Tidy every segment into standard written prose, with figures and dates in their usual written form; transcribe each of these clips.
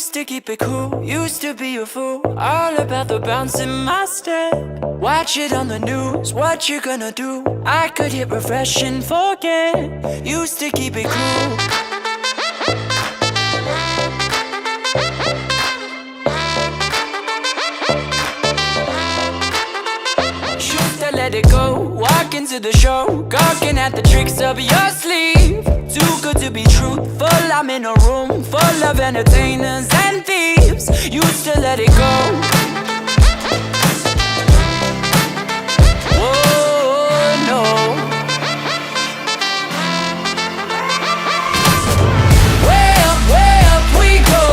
Used to keep it cool, used to be a fool, all about the bounce in my step. Watch it on the news, what you gonna do? I could hit refresh and forget. Used to keep it cool. Let it go, walk into the show, gawking at the tricks up your sleeve. Too good to be truthful, I'm in a room full of entertainers and thieves. Used to let it go. Oh no. Way up we go.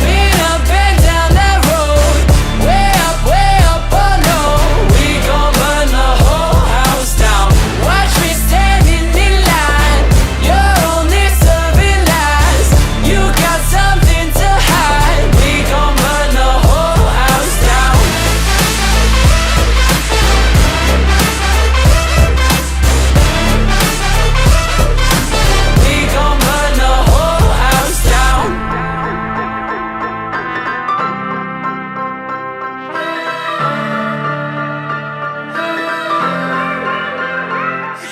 Been up and down that road. Way up, oh no. We gon' burn the whole house down. Watch me standing in line. You're only serving lies. You got something to hide. We gon' burn the whole house down. We gon' burn the whole house down.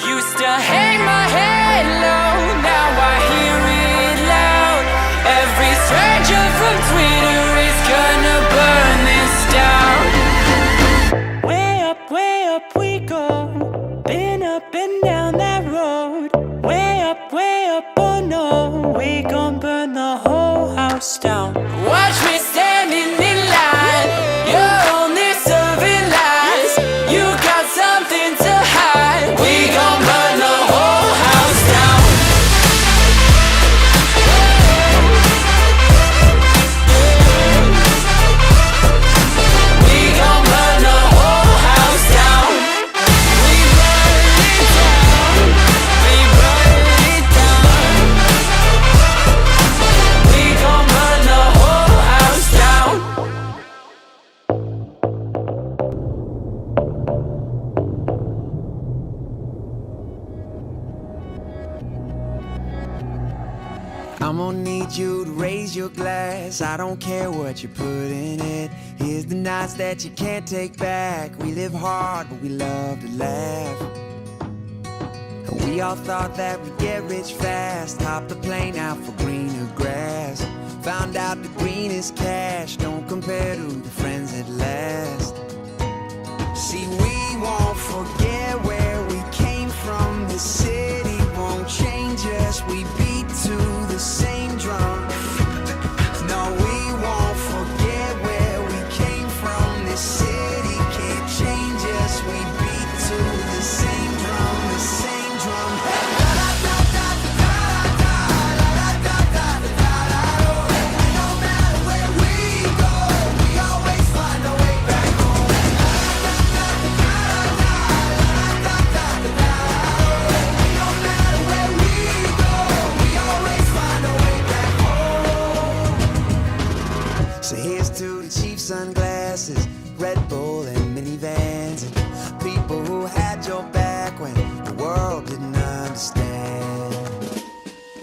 Used to hang my head low, now I hear it loud. Every stranger from Twitter is gonna burn this down. Way up we go. Been up and down that road. Way up, oh no. We gon' burn the whole house down. Watch me standing in line. You're only serving lies. You got something to hide. We gon' burn the whole house down. We gon' burn the whole house down. We burn it down. We burn it down. We gon' burn the whole house down. I'm gonna need you to raise your glass. I don't care what you put in it. Here's the nights that you can't take back. We live hard, but we love to laugh. And we all thought that we'd get rich fast. Hopped the plane out for greener grass. Found out the greenest cash don't compare to the friends that last. See, we won't forget where we came from. The city won't change us. We beat to the same drum. No, we won't forget where we came from. This city can't change us. We beat to the same drum, the same drum. No matter where we go, we always find a way back home. No matter where we go, we always find a way back home. So here's to the cheap sunglasses, Red Bull and minivans, and people who had your back when the world didn't understand.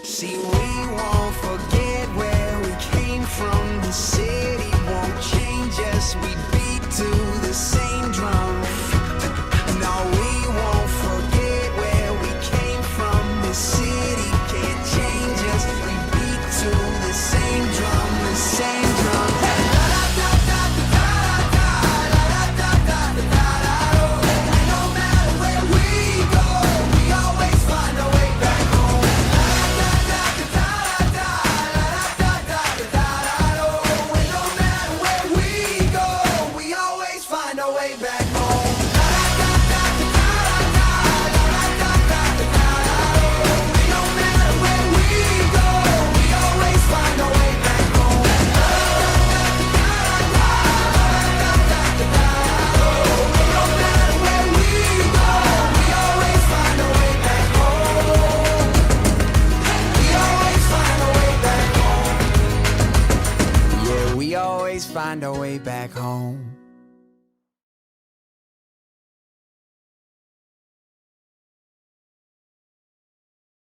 See, we won't forget where we came from. The city won't change us. We beat to the same drum. No, we won't forget where we came from. The city can't change us. We beat to the same drum, the same drum. No matter where we go, we always find a way back home. No matter where we go, we always find a way back home. No matter where we go, we always find a way back home. No matter where we go, we always find a way back home. We always find a way back home. Yeah, we always find our way back home.